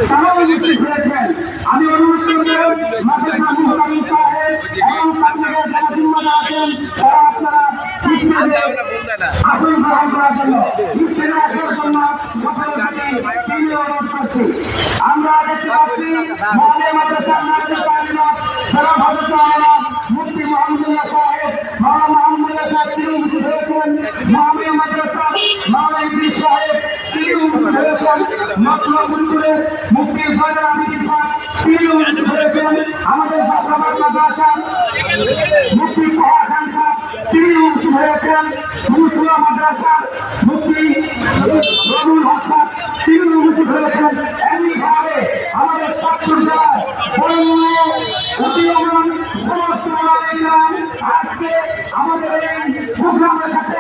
তারাও উপস্থিত হয়েছেন। আমি অনুরোধ করব মাদ্রাসা মুহতামিম সাহেব এবং আপনাদের যারা জিম্মাদার আছেন তারা আপনারা আসন গ্রহণ করার জন্য স্টেজে আসার জন্য সকলের প্রতি অনুরোধ করছি। আমরা দেখতে পাচ্ছি মহালিয়া মাদ্রাসার নাজির তালিমাত যারা হযরত আল্লাহ মুফতি মুহাম্মদুল্লাহ সাহেব মাওলানা মাহমুদুল্লাহ সাহেব তিনি উপস্থিত হয়েছেন। মহালিয়া মাদ্রাসা মাওলানা ইদ্রিস সাহেব তিনি উপস্থিত হয়েছেন। মতলবুলপুরের মুফতি ফয়জুল আমিন সাহেব তিনি উপস্থিত হয়েছেন। আমাদের জাফরাবাদ মাদ্রাসা মুফতি ফাহাদ খান সাহেব তিনি উপস্থিত হয়েছেন। মুসলিম মাদ্রাসার মুফতি রবিউল হক সাহেব তিনি উপস্থিত হয়েছেন। এমনিভাবে আমাদের চাঁদপুর জেলার বরেণ্য উদীয়মান সমস্ত আজকে আমাদের এই প্রোগ্রামের সাথে